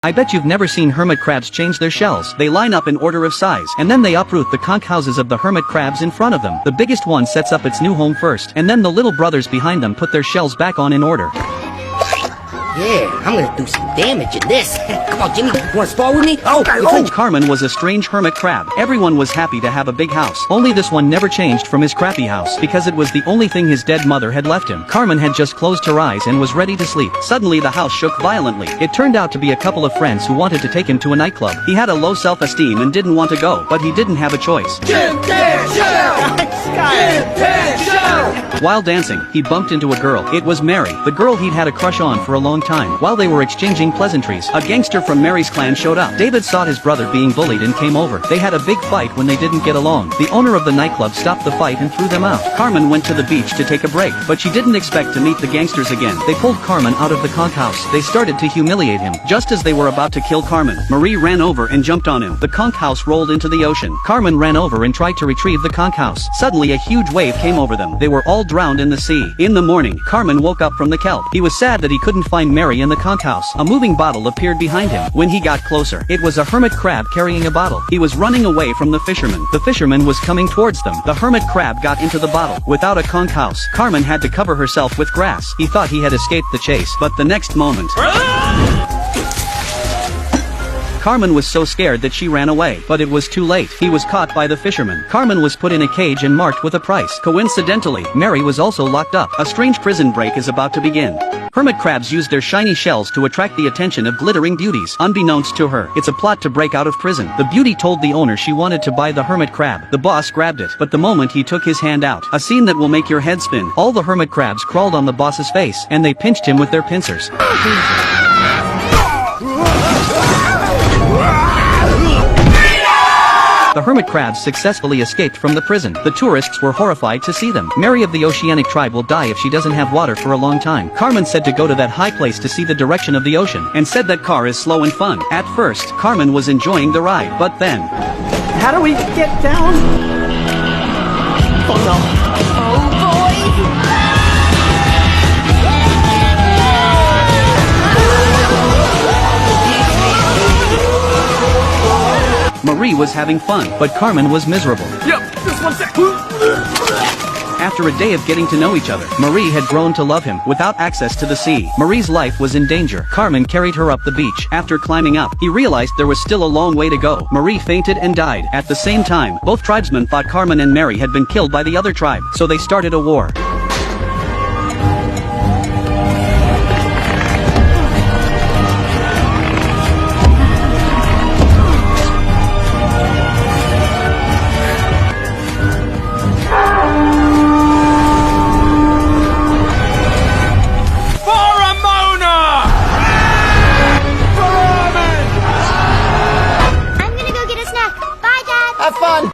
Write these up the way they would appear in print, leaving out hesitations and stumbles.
I bet you've never seen hermit crabs change their shells. They line up in order of size, and then they uproot the conch houses of the hermit crabs in front of them. The biggest one sets up its new home first, and then the little brothers behind them put their shells back on in order. Yeah, I'm gonna do some damage in this. Come on, Jimmy, you wanna spar with me? Oh! Carmen was a strange hermit crab. Everyone was happy to have a big house. Only this one never changed from his crappy house, because it was the only thing his dead mother had left him. Carmen had just closed her eyes and was ready to sleep. Suddenly the house shook violently. It turned out to be a couple of friends who wanted to take him to a nightclub. He had a low self-esteem and didn't want to go, but he didn't have a choice. While dancing, he bumped into a girl. It was Mary, the girl he'd had a crush on for a long time. While they were exchanging pleasantries, a gangster from Mary's clan showed up. David saw his brother being bullied and came over. They had a big fight when they didn't get along. The owner of the nightclub stopped the fight and threw them out. Carmen went to the beach to take a break, but she didn't expect to meet the gangsters again. They pulled Carmen out of the conch house. They started to humiliate him. Just as they were about to kill Carmen, Marie ran over and jumped on him. The conch house rolled into the ocean. Carmen ran over and tried to retrieve the conch house. Suddenly a huge wave came over them. They were all drowned in the sea. In the morning, Carmen woke up from the kelp. He was sad that he couldn't find Mary in the conch house. A moving bottle appeared behind him. When he got closer, it was a hermit crab carrying a bottle. He was running away from the fisherman. The fisherman was coming towards them. The hermit crab got into the bottle. Without a conch house, Carmen had to cover herself with grass. He thought he had escaped the chase, but the next moment... Carmen was so scared that she ran away, but it was too late. He was caught by the fisherman. Carmen was put in a cage and marked with a price. Coincidentally, Mary was also locked up. A strange prison break is about to begin. Hermit crabs use their shiny shells to attract the attention of glittering beauties. Unbeknownst to her, it's a plot to break out of prison. The beauty told the owner she wanted to buy the hermit crab. The boss grabbed it, but the moment he took his hand out, a scene that will make your head spin. All the hermit crabs crawled on the boss's face, and they pinched him with their pincers. The hermit crabs successfully escaped from the prison. The tourists were horrified to see them. Mary of the Oceanic tribe will die if she doesn't have water for a long time. Carmen said to go to that high place to see the direction of the ocean, and said that car is slow and fun. At first, Carmen was enjoying the ride, but then... How do we get down? Oh no. Oh boy! Marie was having fun, but Carmen was miserable. Yep, just one sec. After a day of getting to know each other, Marie had grown to love him. Without access to the sea, Marie's life was in danger. Carmen carried her up the beach. After climbing up, he realized there was still a long way to go. Marie fainted and died. At the same time, both tribesmen thought Carmen and Mary had been killed by the other tribe, so they started a war.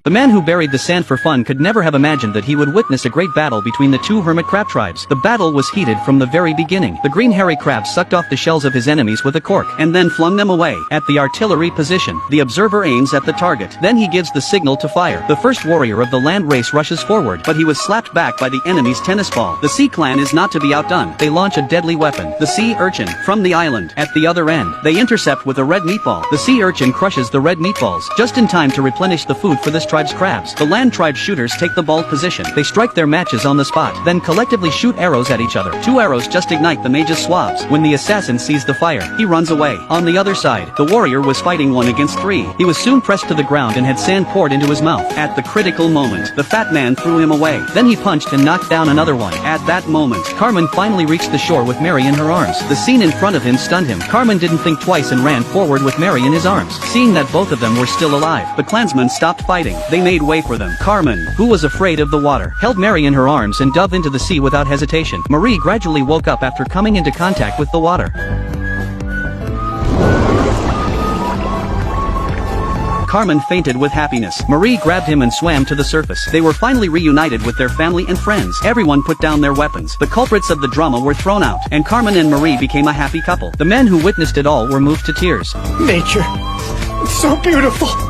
The man who buried the sand for fun could never have imagined that he would witness a great battle between the two hermit crab tribes. The battle was heated from the very beginning. The green hairy crab sucked off the shells of his enemies with a cork, and then flung them away. At the artillery position, the observer aims at the target. Then he gives the signal to fire. The first warrior of the land race rushes forward, but he was slapped back by the enemy's tennis ball. The sea clan is not to be outdone. They launch a deadly weapon, the sea urchin, from the island. At the other end, they intercept with a red meatball. The sea urchin crushes the red meatballs, just in time to replenish the food for this tribe's crabs. The land tribe shooters take the ball position. They strike their matches on the spot, then collectively shoot arrows at each other. 2 arrows just ignite the mage's swabs. When the assassin sees the fire, he runs away. On the other side, the warrior was fighting 1 against 3. He was soon pressed to the ground and had sand poured into his mouth. At the critical moment, the fat man threw him away. Then he punched and knocked down another one. At that moment, Carmen finally reached the shore with Mary in her arms. The scene in front of him stunned him. Carmen didn't think twice and ran forward with Mary in his arms. Seeing that both of them were still alive, the clansmen stopped fighting. They made way for them. Carmen, who was afraid of the water, held Mary in her arms and dove into the sea without hesitation. Marie gradually woke up after coming into contact with the water. Carmen fainted with happiness. Marie grabbed him and swam to the surface. They were finally reunited with their family and friends. Everyone put down their weapons. The culprits of the drama were thrown out, and Carmen and Marie became a happy couple. The men who witnessed it all were moved to tears. Nature, it's so beautiful.